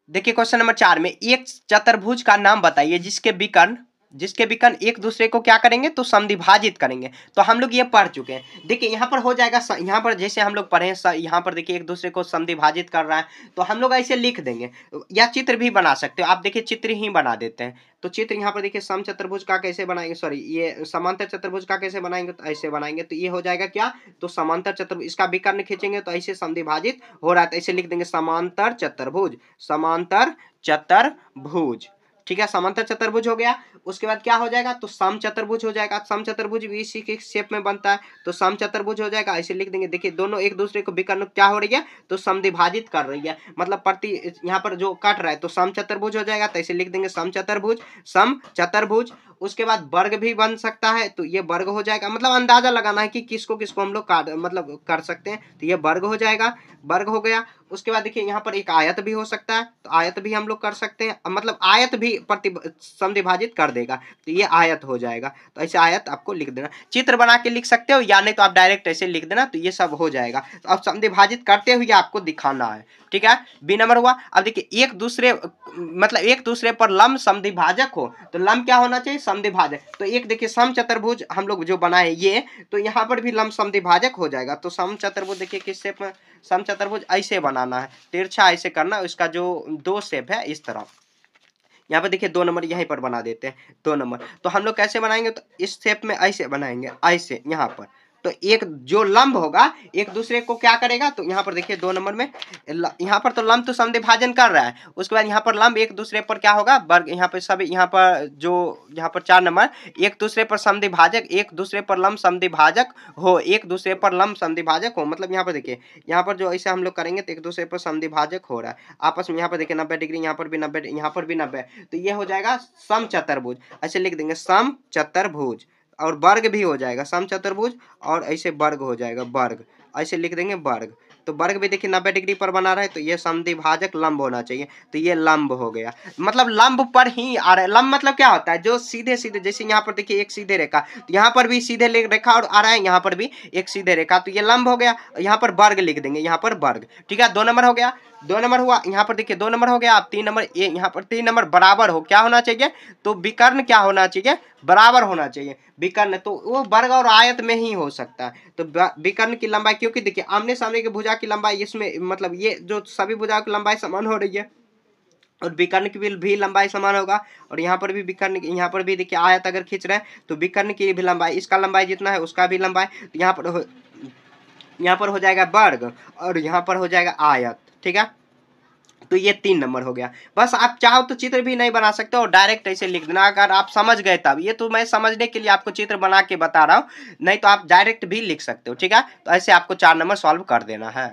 देखिए question number 4 में एक चतुर्भुज का नाम बताइए जिसके विकर्ण एक दूसरे को क्या करेंगे तो समद्विभाजित करेंगे। तो हम लोग ये पढ़ चुके हैं। देखिए यहाँ पर हो जाएगा, यहाँ पर जैसे हम लोग पढ़े यहाँ पर देखिए एक दूसरे को समद्विभाजित कर रहा है, तो हम लोग ऐसे लिख देंगे या चित्र भी बना सकते हो आप। देखिए चित्र ही बना देते हैं। तो चित्र यहाँ पर देखिए समचतुर्भुज का कैसे बनाएंगे, सॉरी ये समांतर चतुर्भुज का कैसे बनाएंगे, तो ऐसे बनाएंगे। तो ये हो जाएगा क्या, तो समांतर चतुर्भुज, इसका विकर्ण खींचेंगे तो ऐसे समद्विभाजित हो रहा है, तो ऐसे लिख देंगे समांतर चतुर्भुज, समांतर चतुर्भुज। ठीक है, समांतर चतुर्भुज हो गया। उसके बाद क्या हो जाएगा, तो समचतुर्भुज हो जाएगा। समचतुर्भुज भी इसी के शेप में बनता है, तो समचतुर्भुज हो जाएगा, ऐसे लिख देंगे। देखिए दोनों एक दूसरे को विकर्ण क्या हो रही है, तो समद्विभाजित कर रही है, मतलब प्रति यहाँ पर जो काट रहा है, तो समचतुर्भुज हो जाएगा, तो ऐसे लिख देंगे समचतुर्भुज, समचतुर्भुज। उसके बाद वर्ग भी बन सकता है, तो ये वर्ग हो जाएगा। मतलब अंदाजा लगाना है कि किसको किसको हम लोग काट मतलब कर सकते हैं, तो ये वर्ग हो जाएगा, वर्ग हो गया। उसके बाद देखिए यहाँ पर एक आयत भी हो सकता है, तो आयत भी हम लोग कर सकते हैं, मतलब आयत भी प्रति समद्विभाजित कर देगा, तो ये आयत हो जाएगा। तो ऐसे आयत आपको लिख देना, चित्र बना के लिख सकते हो या नहीं तो आप डायरेक्ट ऐसे लिख देना, तो ये सब हो जाएगा। तो अब समद्विभाजित करते हुए आपको दिखाना है। ठीक है, बी नंबर हुआ। अब देखिए एक दूसरे मतलब एक दूसरे पर लंब समद्विभाजक हो, तो लंब क्या होना चाहिए, समद्विभाजक। तो एक देखिए समचतुर्भुज हम लोग जो बनाए ये, तो यहाँ पर भी लंब समद्विभाजक हो जाएगा। तो समचतुर्भुज देखिए किस शेप में, समचतुर्भुज ऐसे बनाना है, तिरछा ऐसे करना, इसका जो दो शेप है इस तरह। यहाँ पर देखिए 2 नंबर यहीं पर बना देते हैं, 2 नंबर। तो हम लोग कैसे बनाएंगे, तो इस शेप में ऐसे बनाएंगे, ऐसे यहाँ पर। तो एक जो लंब होगा एक दूसरे को क्या करेगा, तो यहाँ पर देखिए 2 नंबर में यहाँ पर तो लंब तो समद्विभाजन कर रहा है, उसके बाद यहाँ पर लंब एक दूसरे पर क्या होगा, वर्ग। यहाँ पर सभी यहाँ पर जो यहाँ पर 4 नंबर एक दूसरे पर समद्विभाजक, एक दूसरे पर लंब समद्विभाजक हो, एक दूसरे पर लंब समद्विभाजक हो। मतलब यहाँ पर देखिए यहाँ पर जो ऐसे हम लोग करेंगे तो एक दूसरे पर समद्विभाजक हो रहा है आपस में। यहाँ पर देखिए 90 डिग्री, यहाँ पर भी 90, यहाँ पर भी 90, तो ये हो जाएगा समचतुर्भुज। ऐसे लिख देंगे समचतुर्भुज, और वर्ग भी हो जाएगा समचतुर्भुज, और ऐसे वर्ग हो जाएगा, वर्ग ऐसे लिख देंगे, वर्ग। तो वर्ग भी देखिए 90 डिग्री पर बना रहा है, तो ये समद्विभाजक लंब होना चाहिए, तो ये लंब हो गया। मतलब लंब पर ही आ रहा है। लंब मतलब क्या होता है, जो सीधे सीधे, जैसे यहाँ पर देखिए एक सीधे रेखा, तो यहाँ पर भी सीधे रेखा और आ रहा है, यहाँ पर भी एक सीधे रेखा, तो ये लंब हो गया। यहाँ पर वर्ग लिख देंगे, यहाँ पर वर्ग। ठीक है, 2 नंबर हो गया, 2 नंबर हुआ। यहाँ पर देखिए 2 नंबर हो गया। अब 3 नंबर, ये यहाँ पर 3 नंबर बराबर हो, क्या होना चाहिए, तो विकर्ण क्या होना चाहिए, बराबर होना चाहिए विकर्ण। तो वो वर्ग और आयत में ही हो सकता है। तो विकर्ण की लंबाई, क्योंकि देखिए आमने सामने की भुजा की लंबाई, इसमें मतलब ये जो सभी भुजाओं की लंबाई समान हो रही है, और विकर्ण की भी लंबाई समान होगा। और यहाँ पर भी विकर्ण, यहाँ पर भी देखिए आयत अगर खींच रहे हैं तो विकर्ण की भी लंबाई, इसका लंबाई जितना है उसका भी लंबाई, तो यहाँ पर हो जाएगा वर्ग, और यहाँ पर हो जाएगा आयत। ठीक है, तो ये 3 नंबर हो गया। बस आप चाहो तो चित्र भी नहीं बना सकते और डायरेक्ट ऐसे लिख देना, अगर आप समझ गए तब। ये तो मैं समझने के लिए आपको चित्र बना के बता रहा हूँ, नहीं तो आप डायरेक्ट भी लिख सकते हो। ठीक है, तो ऐसे आपको 4 नंबर सॉल्व कर देना है।